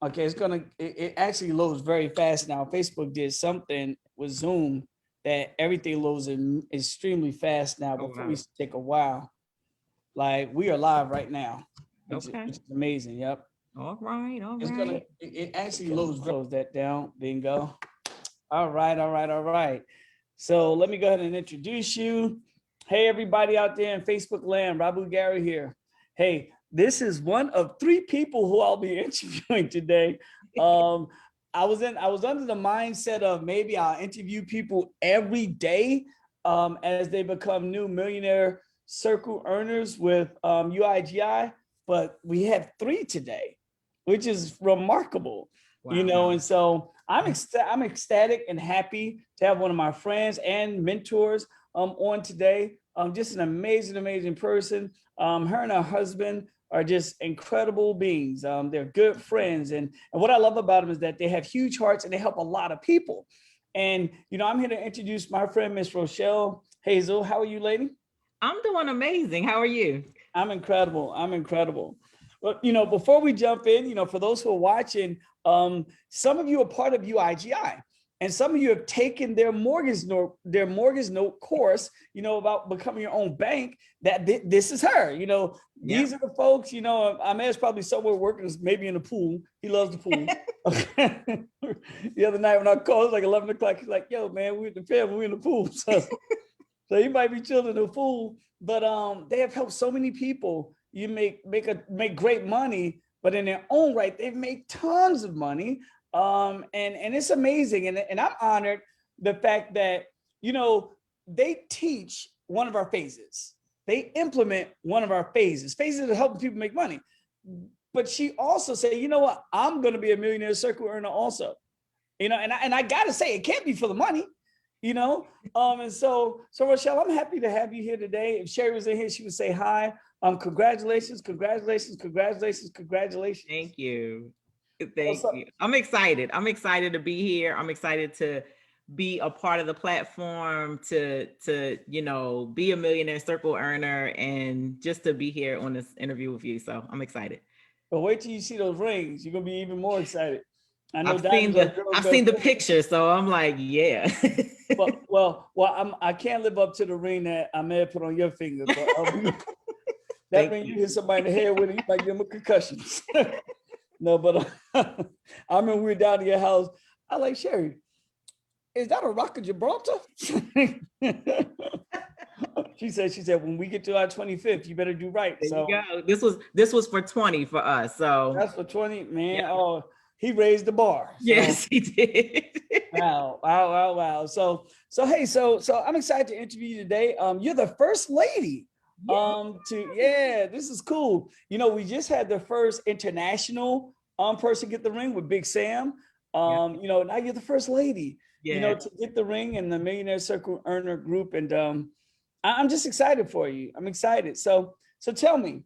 Okay, it actually loads very fast now. Facebook did something with Zoom that everything loads in extremely fast now. Oh, Before we wow. used to take a while. Like we are live right now, Okay. which is amazing. Yep. All right. All It's gonna right. it actually loads close that down. Bingo. All right, all right, all right. So let me go ahead and introduce you. Hey, everybody out there in Facebook land, Rabu Gary here. Hey, this is one of three people who I'll be interviewing today. Um, I was under the mindset of maybe I'll interview people every day as they become new millionaire circle earners with UIGI, but we have three today, which is remarkable, you Wow. know, and so I'm ecstatic and happy to have one of my friends and mentors on today. Just an amazing, amazing person. Her and her husband are just incredible beings. They're good friends, and what I love about them is that they have huge hearts and they help a lot of people. And you know, I'm here to introduce my friend, Miss Rochelle Hazel. How are you, lady? I'm doing amazing. How are you? I'm incredible. I'm incredible. Well, you know, before we jump in, you know, for those who are watching, some of you are part of UIGI, and some of you have taken their mortgage note course, you know, about becoming your own bank. That this is her. You know, Yeah. these are the folks. You know, Ahmed's probably somewhere working, maybe in the pool. He loves the pool. The other night when I called, it was like 11 o'clock. He's like, "Yo, man, we with the family, we in the pool." So you might be chilling in the pool, but they have helped so many people. You make great money, but in their own right, they've made tons of money. And it's amazing. And I'm honored the fact that, you know, they teach one of our phases. They implement one of our phases that help people make money. But she also said, you know what, I'm going to be a millionaire circle earner also. You know, and I gotta say, it can't be for the money, you know. And so Rochelle, I'm happy to have you here today. If Sherry was in here, she would say hi. Congratulations, congratulations, congratulations, congratulations. Thank you. What's Thank up? you. I'm excited. I'm excited to be here. I'm excited to be a part of the platform, to be a millionaire circle earner, and just to be here on this interview with you. So I'm excied. But wait till you see those rings. You're gonna be even more excited. I know I've seen diamonds are a the girl's I've best seen the friend. picture, so I'm like, yeah. I can't live up to the ring that I may have put on your finger, but that Thank ring you you. hit somebody in the head with it, you might give them a concussion. No, but I remember we were down to your house. I like, Sherry, is that a rock of Gibraltar? She said, when we get to our 25th, you better do right. There you So go. This was for 20 for us. So that's for 20, man. yeah. Oh, he raised the bar. So Yes, he did. wow, wow, wow, wow. So hey, so I'm excited to interview you today. You're the first lady. Yeah. Yeah, this is cool. You know, we just had the first international person get the ring with Big Sam. Yeah. You know, now you're the first lady, you know, Yeah. to get the ring in the Millionaire Circle Earner group. And I'm just excited for you. I'm excited. So tell me,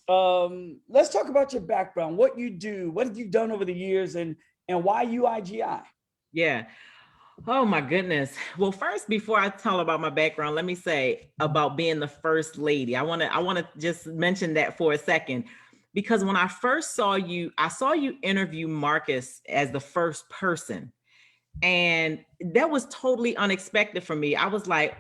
let's talk about your background, what you do, what have you done over the years, and why UIGI? Yeah. Oh my goodness. Well, first, before I tell about my background, let me say about being the first lady. I want to just mention that for a second, because when I first saw you, I saw you interview Marcus as the first person. And that was totally unexpected for me. I was like,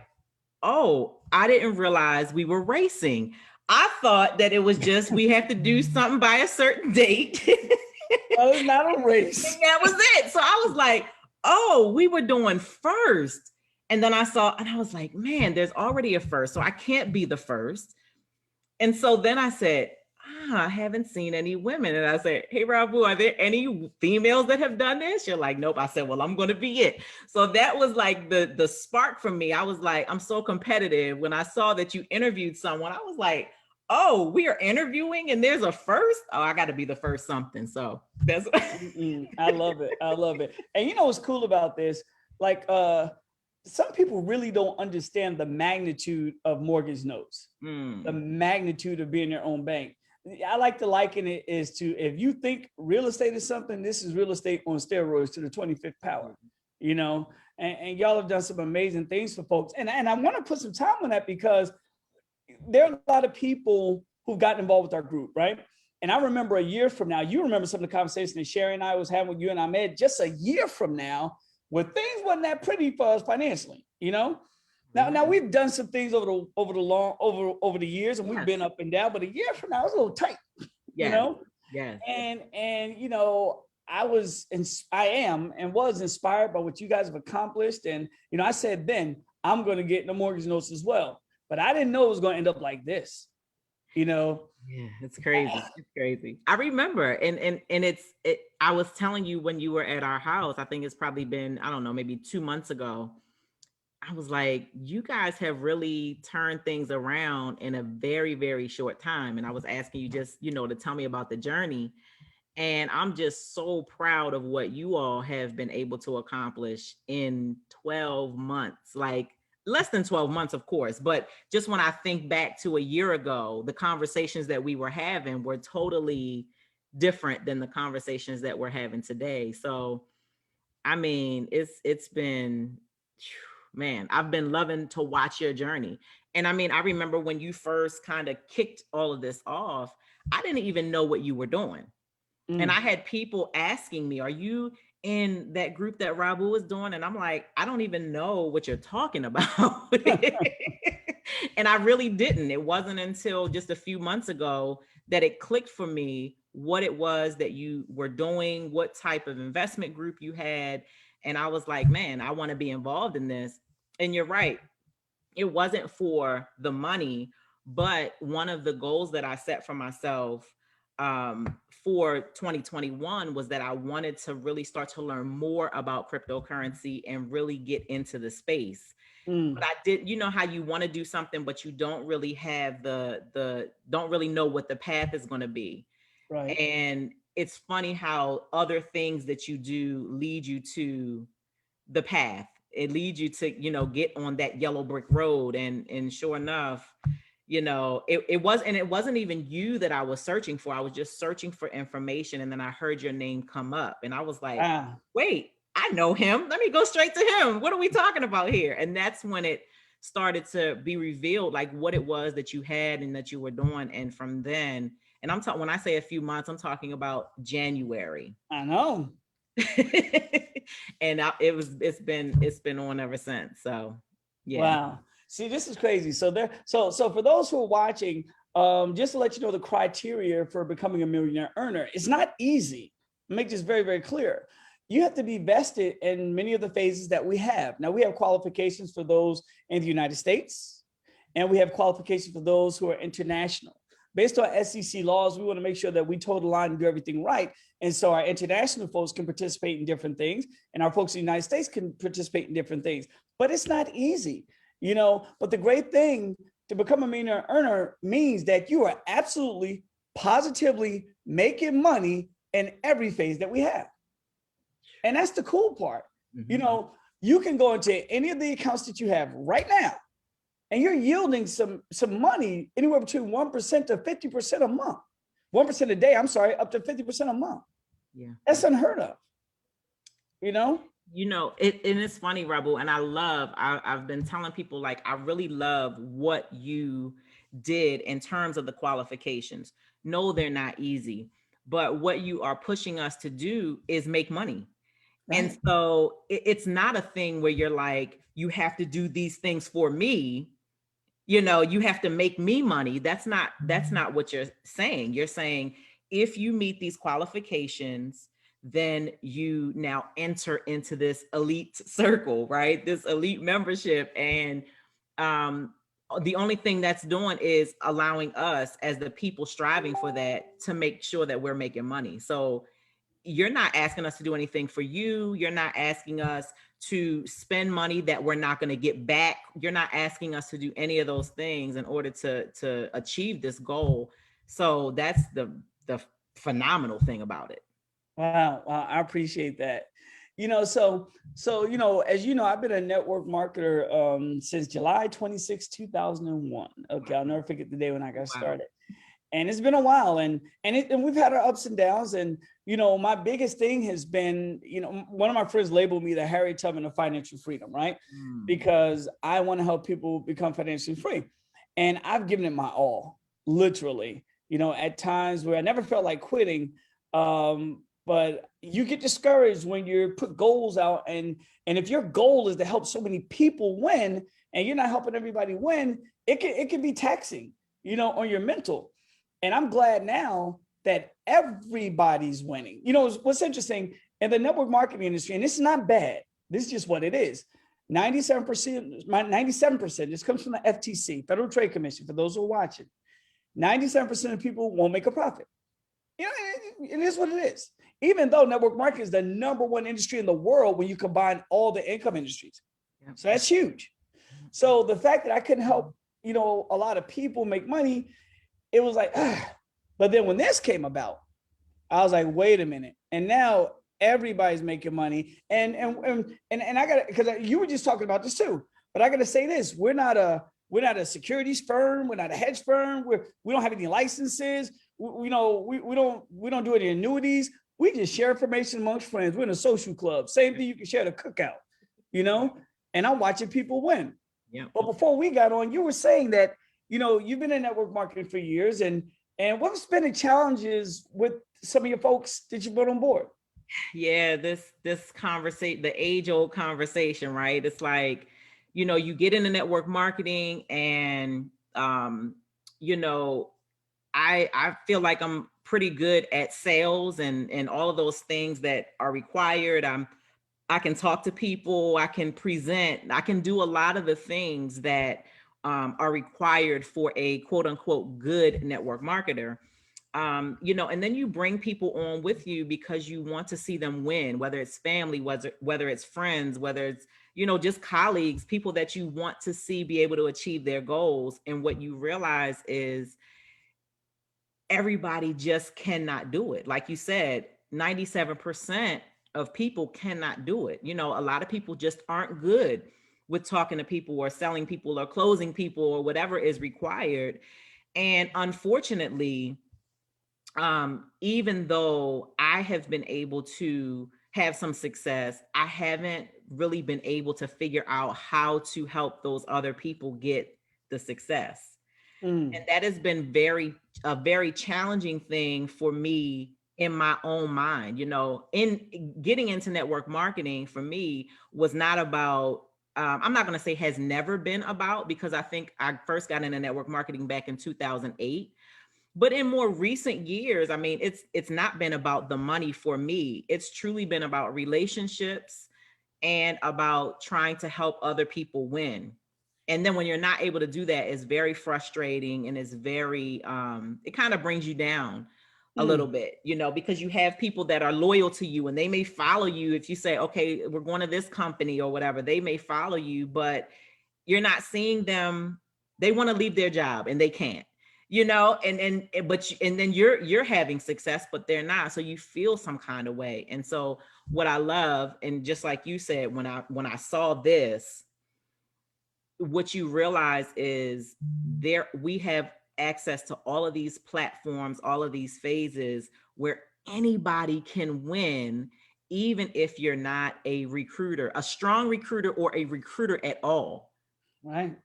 oh, I didn't realize we were racing. I thought that it was just we have to do something by a certain date. Well, it's not a race. That was it. So I was like, oh, we were doing first. And then I saw, and I was like, man, there's already a first. So I can't be the first. And so then I said, I haven't seen any women. And I said, hey, Rabu, are there any females that have done this? You're like, nope. I said, well, I'm going to be it. So that was like the spark for me. I was like, I'm so competitive. When I saw that you interviewed someone, I was like, oh, we are interviewing and there's a first. Oh, I got to be the first something. So that's I love it. I love it. And you know what's cool about this? Like, some people really don't understand the magnitude of mortgage notes, the magnitude of being your own bank. I like to liken it is to, if you think real estate is something, this is real estate on steroids to the 25th power, you know, and y'all have done some amazing things for folks. And I want to put some time on that because there are a lot of people who've gotten involved with our group, right? And I remember a year from now, you remember some of the conversations that Sherry and I was having with you and Ahmed just a year from now, where things wasn't that pretty for us financially, you know? Now we've done some things over the years, and we've been up and down, but a year from now it's a little tight, you know? Yes. And you know, I am and was inspired by what you guys have accomplished. And, you know, I said then I'm going to get the mortgage notes as well, but I didn't know it was going to end up like this, you know? Yeah, it's crazy. It's crazy. I remember, and I was telling you when you were at our house, I think it's probably been, I don't know, maybe 2 months ago. I was like, you guys have really turned things around in a very, very short time. And I was asking you just, you know, to tell me about the journey. And I'm just so proud of what you all have been able to accomplish in 12 months, like less than 12 months, of course. But just when I think back to a year ago, the conversations that we were having were totally different than the conversations that we're having today. So, I mean, it's been, man, I've been loving to watch your journey. And I mean, I remember when you first kind of kicked all of this off, I didn't even know what you were doing. And I had people asking me, are you in that group that Rabu was doing? And I'm like, I don't even know what you're talking about. And I really didn't. It wasn't until just a few months ago that it clicked for me what it was that you were doing, what type of investment group you had. And I was like, man, I want to be involved in this. And you're right. It wasn't for the money, but one of the goals that I set for myself for 2021 was that I wanted to really start to learn more about cryptocurrency and really get into the space. But I did, you know how you want to do something, but you don't really have don't really know what the path is going to be. Right. And it's funny how other things that you do lead you to the path. It leads you to, you know, get on that yellow brick road. And sure enough, you know, it wasn't even you that I was searching for. I was just searching for information. And then I heard your name come up and I was like, wait, I know him. Let me go straight to him. What are we talking about here? And that's when it started to be revealed, like what it was that you had and that you were doing. And from then, and I'm talking, when I say a few months, I'm talking about January. I know. And it's been on ever since. So yeah. Wow. See, this is crazy. So for those who are watching, just to let you know the criteria for becoming a millionaire earner, it's not easy. Make this very, very clear. You have to be vested in many of the phases that we have. Now, we have qualifications for those in the United States, and we have qualifications for those who are international. Based on SEC laws, we want to make sure that we toe the line and do everything right. And so our international folks can participate in different things, and our folks in the United States can participate in different things. But it's not easy, you know. But the great thing to become a millionaire earner means that you are absolutely, positively making money in every phase that we have. And that's the cool part. Mm-hmm. You know, you can go into any of the accounts that you have right now, and you're yielding some money anywhere between 1% to 50% a month. 1% a day, I'm sorry, up to 50% a month. Yeah. That's unheard of. You know? You know, and it's funny, Rabu, and I've been telling people, like, I really love what you did in terms of the qualifications. No, they're not easy, but what you are pushing us to do is make money. Right. And so it's not a thing where you're like, you have to do these things for me. You know, you have to make me money. That's not what you're saying. You're saying, if you meet these qualifications, then you now enter into this elite circle, right? This elite membership. And the only thing that's doing is allowing us as the people striving for that to make sure that we're making money. So you're not asking us to do anything for you. You're not asking us to spend money that we're not going to get back. You're not asking us to do any of those things in order to achieve this goal. So that's the phenomenal thing about it. Wow. I appreciate that. You know, so, you know, as you know, I've been a network marketer since July 26, 2001. Okay. I'll never forget the day when I got started. And it's been a while, and we've had our ups and downs. And, you know, my biggest thing has been, you know, one of my friends labeled me the Harry Tubman of financial freedom, right? Because I want to help people become financially free. And I've given it my all, literally. at times where I never felt like quitting. But you get discouraged when you put goals out, and if your goal is to help so many people win and you're not helping everybody win, it can be taxing, on your mental. And I'm glad now that everybody's winning. What's interesting in the network marketing industry, and this is not bad, this is just what it is. 97%, this comes from the FTC, Federal Trade Commission, for those who are watching. 97% of people won't make a profit. It is what it is. Even though network marketing is the number one industry in the world when you combine all the income industries. Yep. So that's huge. So the fact that I couldn't help, a lot of people make money, it was like, But then when this came about, I was like, wait a minute. And now everybody's making money. And I got, because you were just talking about this too, but I got to say this, we're not a securities firm. We're not a hedge firm. We don't have any licenses. We don't do any annuities. We just share information amongst friends. We're in a social club. Same thing you can share at a cookout, and I'm watching people win. Yeah. But before we got on, you were saying that, you've been in network marketing for years, and what's been the challenges with some of your folks that you brought on board? Yeah, this conversation, the age-old conversation, right? It's like, you get into network marketing and, I feel like I'm pretty good at sales and all of those things that are required. I can talk to people, I can present, I can do a lot of the things that are required for a quote unquote good network marketer. And then you bring people on with you because you want to see them win, whether it's family, whether it's friends, whether it's, just colleagues, people that you want to see be able to achieve their goals. And what you realize is everybody just cannot do it. Like you said, 97% of people cannot do it. A lot of people just aren't good with talking to people or selling people or closing people or whatever is required. And unfortunately, even though I have been able to have some success, I haven't really been able to figure out how to help those other people get the success. And that has been a very challenging thing for me in my own mind. In getting into network marketing for me was not about, I'm not going to say has never been about, because I think I first got into network marketing back in 2008. But in more recent years, I mean, it's not been about the money for me. It's truly been about relationships and about trying to help other people win. And then when you're not able to do that, it's very frustrating, and it's very, it kind of brings you down a little bit, because you have people that are loyal to you and they may follow you. If you say, okay, we're going to this company or whatever, they may follow you, but you're not seeing them. They want to leave their job and they can't, and then you're having success, but they're not. So you feel some kind of way. And so what I love, and just like you said, when I saw this, what you realize is we have access to all of these platforms, all of these phases where anybody can win, even if you're not a recruiter, a strong recruiter, or a recruiter at all. Right.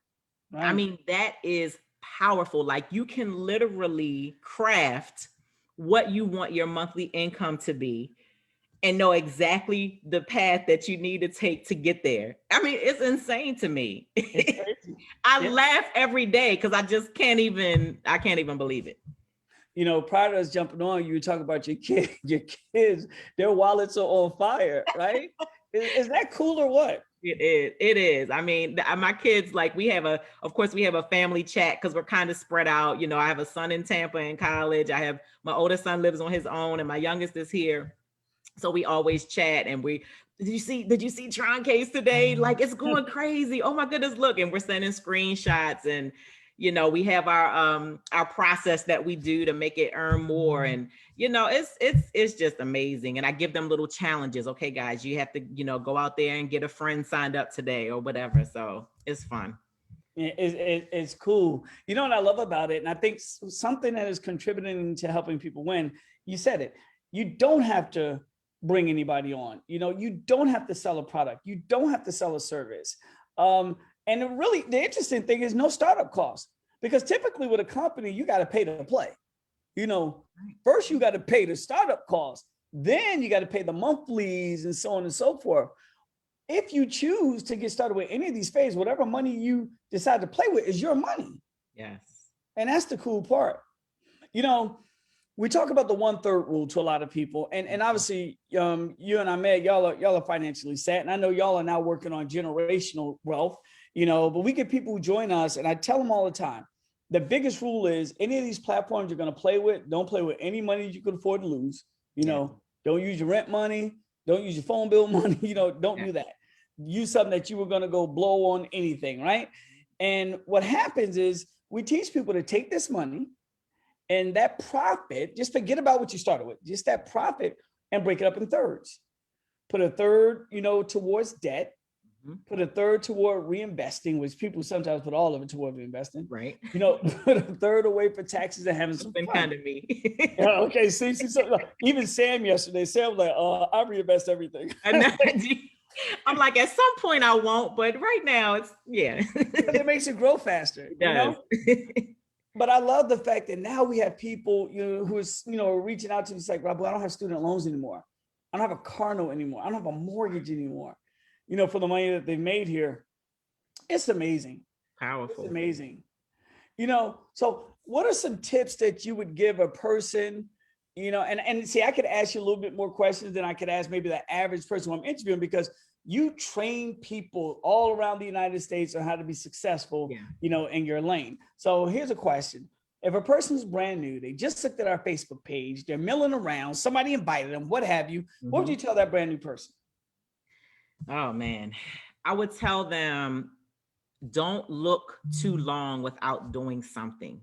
I mean, that is powerful. Like, you can literally craft what you want your monthly income to be and know exactly the path that you need to take to get there. I mean, it's insane to me. I laugh every day because I just can't even believe it. Prior to us jumping on, you were talking about your kids, their wallets are on fire, right? Is that cool or what? It is. I mean, my kids, like, of course we have a family chat because we're kind of spread out. I have a son in Tampa in college. I have my oldest son lives on his own and my youngest is here. So we always chat, and did you see Tron case today? Like, it's going crazy. Oh my goodness, look. And we're sending screenshots, and we have our process that we do to make it earn more. And it's just amazing. And I give them little challenges. Okay, guys, you have to go out there and get a friend signed up today or whatever. So it's fun. It's cool. What I love about it, and I think something that is contributing to helping people win, you said it, you don't have to bring anybody on. You don't have to sell a product. You don't have to sell a service. And the interesting thing is no startup cost, because typically with a company, you got to pay to play. You know, first you got to pay the startup costs, then you got to pay the monthlies and so on and so forth. If you choose to get started with any of these phases, whatever money you decide to play with is your money. Yes. And that's the cool part. You know, we talk about the 1/3 rule to a lot of people. And obviously, you and Ahmed, y'all are financially set. And I know y'all are now working on generational wealth, you know, but we get people who join us, and I tell them all the time, the biggest rule is any of these platforms you're going to play with, don't play with any money you can afford to lose. You know, don't use your rent money. Don't use your phone bill money. You know, don't do that. Use something that you were going to go blow on anything, right? And what happens is we teach people to take this money and that profit, just forget about what you started with, just that profit, and break it up in thirds. Put a third, you know, towards debt. Put a third toward reinvesting, which people sometimes put all of it toward reinvesting. Right. You know, put a third away for taxes and having some fun. Kind of me. Yeah, okay. See, so, even Sam yesterday, Sam was like, I reinvest everything. I'm like, at some point I won't, but right now it's, Because it makes it grow faster, you know? But I love the fact that now we have people, you know, who is, you know, reaching out to me, like, Rabu, I don't have student loans anymore. I don't have a car note anymore. I don't have a mortgage anymore. You know, for the money that they've made here. It's amazing. Powerful. It's amazing. You know, so what are some tips that you would give a person, you know, and see, I could ask you a little bit more questions than I could ask maybe the average person who I'm interviewing, because you train people all around the United States on how to be successful, you know, in your lane. So here's a question. If a person's brand new, they just looked at our Facebook page, they're milling around, somebody invited them, what have you, what would you tell that brand new person? Oh man, I would tell them, don't look too long without doing something.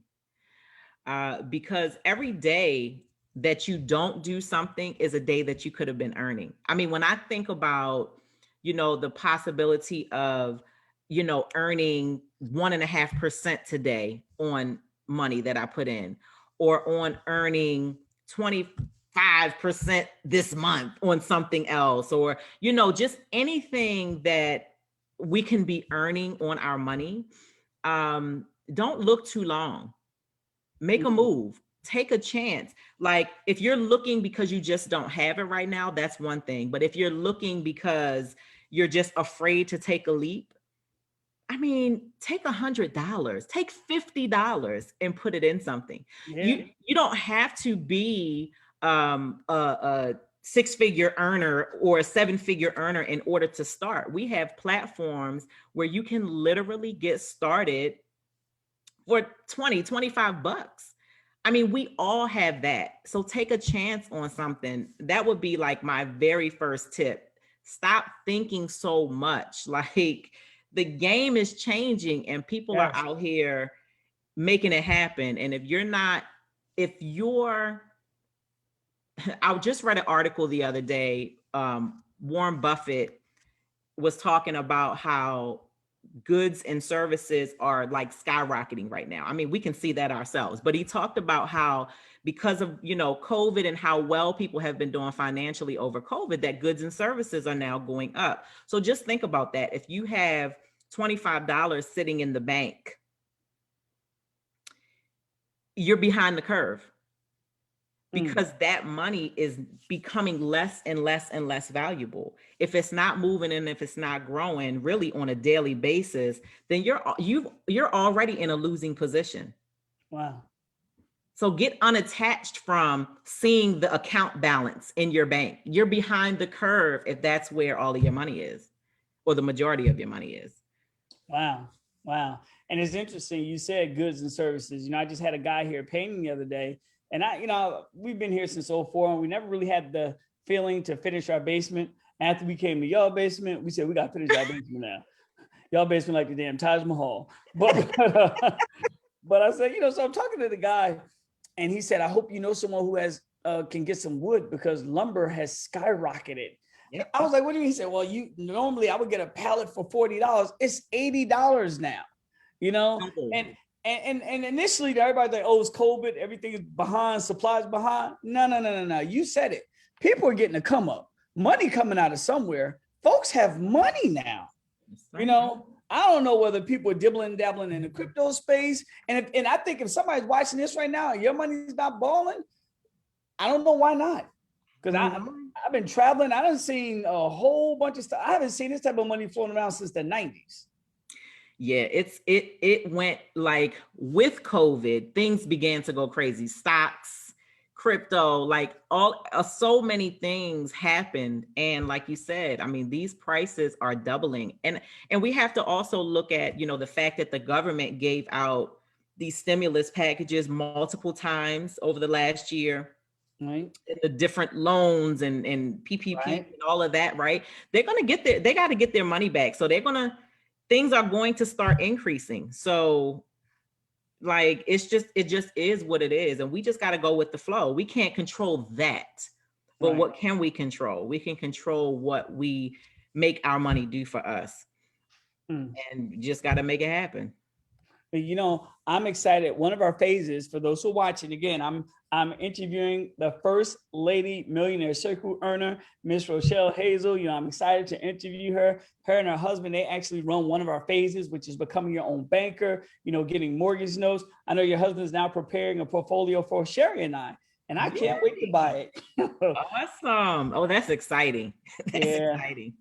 Because every day that you don't do something is a day that you could have been earning. I mean, when I think about, you know, the possibility of, you know, earning 1.5% today on money that I put in, or on earning 25% this month on something else, or, you know, just anything that we can be earning on our money. Don't look too long. Make a move. Take a chance. Like, if you're looking because you just don't have it right now, that's one thing. But if you're looking because you're just afraid to take a leap, I mean, take $100, take $50 and put it in something. You don't have to be a 6-figure earner or a 7-figure earner in order to start. We have platforms where you can literally get started for 20, 25 bucks. I mean, we all have that. So take a chance on something. That would be like my very first tip. Stop thinking so much. Like, the game is changing and people are out here making it happen. And I just read an article the other day. Warren Buffett was talking about how goods and services are like skyrocketing right now. I mean, we can see that ourselves, but he talked about how, because of, you know, COVID and how well people have been doing financially over COVID, that goods and services are now going up. So just think about that. If you have $25 sitting in the bank, you're behind the curve, because that money is becoming less and less and less valuable. If it's not moving and if it's not growing really on a daily basis, then you're already in a losing position. Wow. So get unattached from seeing the account balance in your bank. You're behind the curve if that's where all of your money is, or the majority of your money is. Wow. Wow. And it's interesting. You said goods and services. You know, I just had a guy here painting the other day, and we've been here since 2004, and we never really had the feeling to finish our basement. After we came to y'all basement, we said, we got to finish our basement now. Y'all basement like the damn Taj Mahal. But I said, you know, so I'm talking to the guy, and he said, I hope you know someone who has can get some wood, because lumber has skyrocketed. Yep. I was like, what do you mean? He said, well, normally I would get a pallet for $40. It's $80 now, you know? And initially everybody's like, oh, it's COVID, everything is behind, supplies behind. No. You said it. People are getting a come up, money coming out of somewhere. Folks have money now, you know? I don't know whether people are dabbling in the crypto space. And I think if somebody's watching this right now and your money's not balling, I don't know why not. Because I've been traveling. I done seen a whole bunch of stuff. I haven't seen this type of money floating around since the 90s. Yeah, it went like with COVID, things began to go crazy. Stocks, crypto, like so many things happened. And like you said, I mean, these prices are doubling. And we have to also look at, the fact that the government gave out these stimulus packages multiple times over the last year. Right. The different loans and PPP and all of that, right? They're going to they got to get their money back. So things are going to start increasing. So like, it just is what it is. And we just got to go with the flow. We can't control that, but what can we control? We can control what we make our money do for us, and just got to make it happen. I'm excited. One of our phases, for those who are watching, again, I'm interviewing the first lady millionaire circle earner, Miss Rochelle Hazel. I'm excited to interview her. Her and her husband, they actually run one of our phases, which is becoming your own banker, getting mortgage notes. I know your husband is now preparing a portfolio for Sherry and I can't wait to buy it. Awesome. Oh, that's exciting. That's exciting.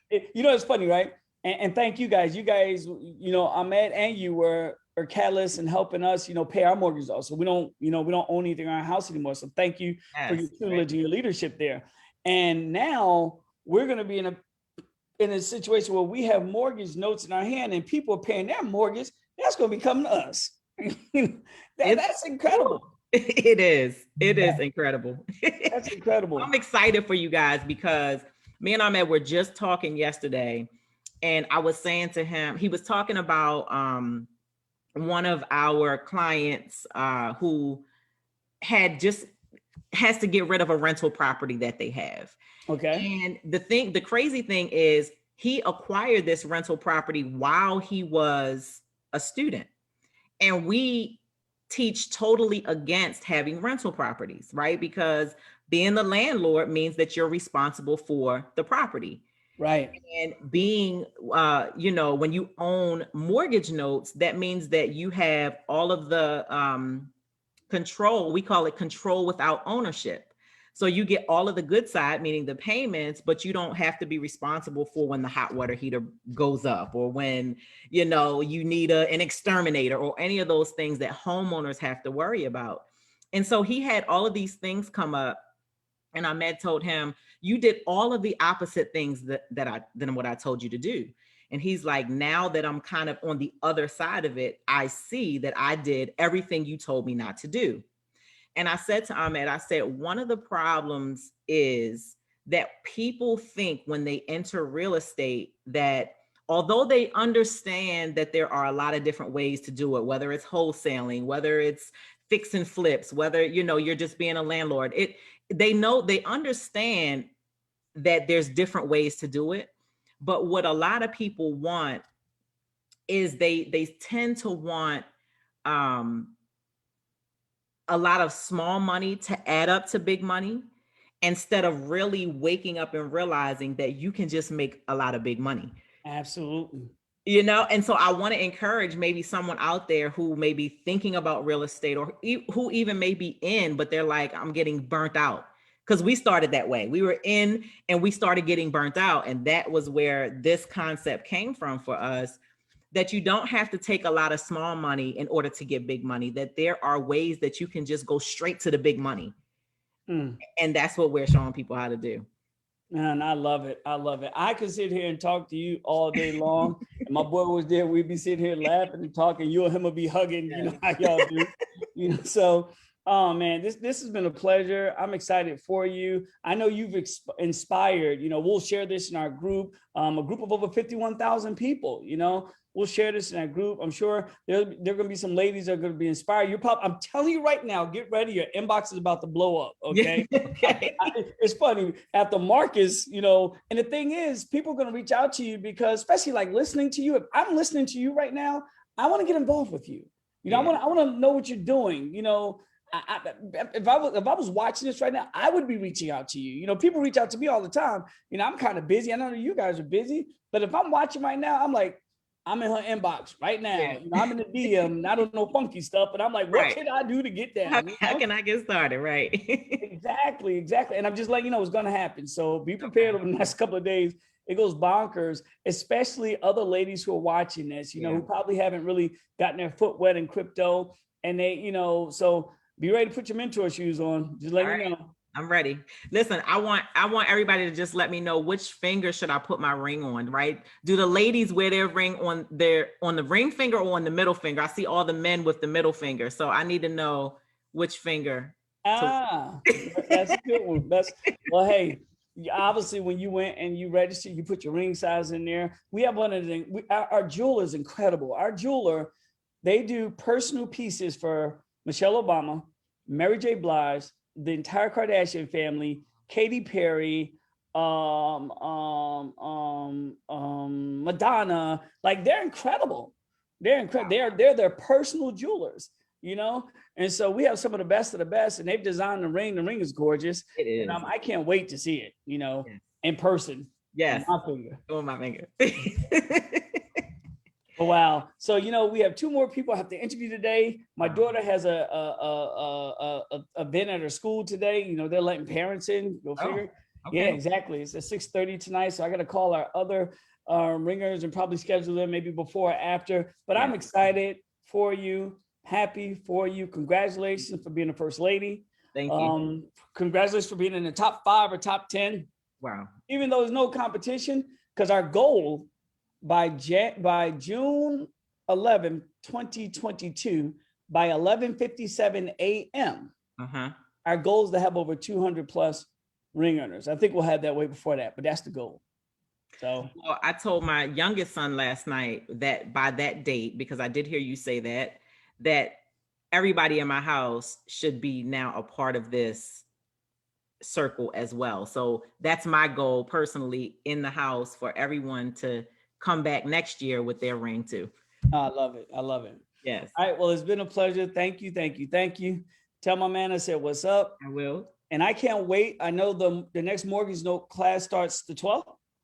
It's funny, right? And thank you guys. You guys, Ahmed and you were catalysts in helping us, pay our mortgages off. So we don't own anything in our house anymore. So thank you for your tutelage and your leadership there. And now we're going to be in a situation where we have mortgage notes in our hand and people are paying their mortgage. That's going to be coming to us. That's incredible. It is. It is incredible. That's incredible. I'm excited for you guys because me and Ahmed were just talking yesterday. And I was saying to him, he was talking about one of our clients who has to get rid of a rental property that they have. Okay. And the crazy thing is he acquired this rental property while he was a student. And we teach totally against having rental properties, right? Because being the landlord means that you're responsible for the property. Right. And being, when you own mortgage notes, that means that you have all of the control. We call it control without ownership. So you get all of the good side, meaning the payments, but you don't have to be responsible for when the hot water heater goes up or when, you need an exterminator or any of those things that homeowners have to worry about. And so he had all of these things come up. And Ahmed told him, you did all of the opposite things than what I told you to do. And he's like, now that I'm kind of on the other side of it, I see that I did everything you told me not to do. And I said to Ahmed, one of the problems is that people think when they enter real estate that although they understand that there are a lot of different ways to do it, whether it's wholesaling, whether it's fix and flips, whether, you're just being a landlord, they understand that there's different ways to do it. But what a lot of people want is they tend to want a lot of small money to add up to big money instead of really waking up and realizing that you can just make a lot of big money. Absolutely. And so I want to encourage maybe someone out there who may be thinking about real estate or who even may be in, but they're like, I'm getting burnt out. Because we started that way. We were in and we started getting burnt out. And that was where this concept came from for us, that you don't have to take a lot of small money in order to get big money, that there are ways that you can just go straight to the big money. And that's what we're showing people how to do. Man, I love it. I love it. I could sit here and talk to you all day long. And my boy was there. We'd be sitting here laughing and talking. You and him would be hugging, you know how y'all do. So, oh man, this has been a pleasure. I'm excited for you. I know you've inspired, we'll share this in our group, a group of over 51,000 people, we'll share this in our group. I'm sure there are going to be some ladies that are going to be inspired. I'm telling you right now, get ready. Your inbox is about to blow up. Okay. Okay. It's funny at the Marcus, and the thing is, people are going to reach out to you because, especially like listening to you, if I'm listening to you right now, I want to get involved with you. I want to know what you're doing. If I was watching this right now, I would be reaching out to you. People reach out to me all the time. I'm kind of busy. I know you guys are busy, but if I'm watching right now, I'm like, I'm in her inbox right now. Yeah. You know, I'm in the DM, and I don't know funky stuff, but I'm like, what Right. can I do to get How, down? You how know? can I get started? Right. Exactly. And I'm just letting you know it's going to happen. So be prepared Okay. over the next couple of days. It goes bonkers, especially other ladies who are watching this, you know, Yeah. who probably haven't really gotten their foot wet in crypto. And they, you know, so be ready to put your mentor shoes on. Just let All you right. know. I'm ready. Listen, I want everybody to just let me know which finger should I put my ring on, right? Do the ladies wear their ring on the ring finger or on the middle finger? I see all the men with the middle finger. So I need to know which finger to That's a good one. Well, hey, obviously when you went and you registered, you put your ring size in there. We have one of the things, our jeweler is incredible. Our jeweler, they do personal pieces for Michelle Obama, Mary J. Blige, the entire Kardashian family, Katy Perry, Madonna. Like they're incredible. They're incredible. They're their personal jewelers, you know. And so we have some of the best of the best, and they've designed the ring. The ring is gorgeous. it is. And I can't wait to see it, you know, Yes. in person. Yes. On my finger. On my finger. Oh, wow. So, you know, we have two more people I have to interview today. My daughter has a event at her school today. You know, they're letting parents in. Go figure. Okay. Yeah, exactly. It's at 6:30 tonight. So I got to call our other ringers and probably schedule them maybe before or after. But I'm excited for you. Happy for you. Congratulations for being the first lady. Thank you. Congratulations for being in the top 5 or top 10. Wow. Even though there's no competition, because our goal by June 11, 2022, by 11:57 a.m., our goal is to have over 200 plus ring earners. I think we'll have that way before that, but that's the goal. So, well, I told my youngest son last night that by that date, because I did hear you say that everybody in my house should be now a part of this circle as well. So that's my goal personally in the house, for everyone to come back next year with their ring too. I love it. I love it. Yes. All right. Well, it's been a pleasure. Thank you. Thank you. Thank you. Tell my man I said, what's up? I will. And I can't wait. I know the next mortgage note class starts the 12th.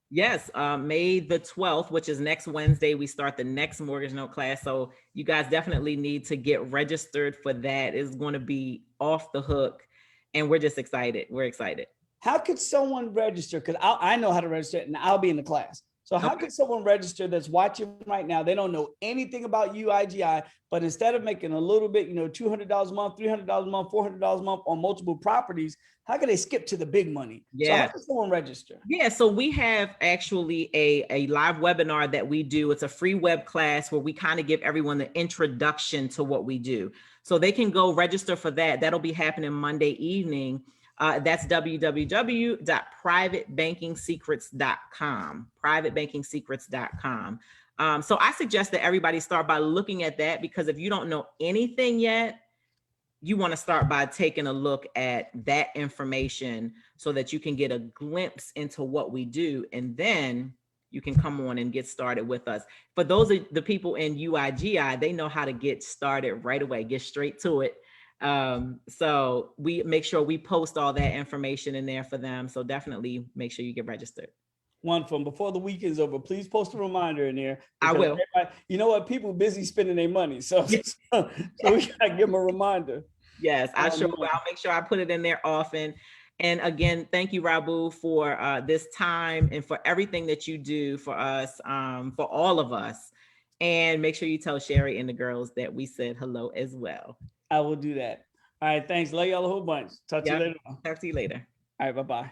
Yes, May the 12th, which is next Wednesday, we start the next mortgage note class. So you guys definitely need to get registered for that. It's going to be off the hook, and we're just excited. We're excited. How could someone register? Because I know how to register and I'll be in the class. So how could someone register that's watching right now? They don't know anything about UIGI, but instead of making a little bit, you know, $200 a month, $300 a month, $400 a month on multiple properties, how can they skip to the big money? Yeah. So how can someone register? Yeah, so we have actually a live webinar that we do. It's a free web class where we kind of give everyone the introduction to what we do. So they can go register for that. That'll be happening Monday evening. That's www.privatebankingsecrets.com, privatebankingsecrets.com. So I suggest that everybody start by looking at that, because if you don't know anything yet, you want to start by taking a look at that information so that you can get a glimpse into what we do. And then you can come on and get started with us. But those are the people in UIGI, they know how to get started right away, get straight to it. So we make sure we post all that information in there for them. So definitely make sure you get registered. Wonderful. Before the weekend's over, please post a reminder in there. I will. You know what? People busy spending their money. So we gotta give them a reminder. Yes, I sure will. I'll make sure I put it in there often. And again, thank you, Rabu, for this time and for everything that you do for us, for all of us. And make sure you tell Sherry and the girls that we said hello as well. I will do that. All right. Thanks. Love y'all a whole bunch. Talk to you later. Talk to you later. All right. Bye-bye.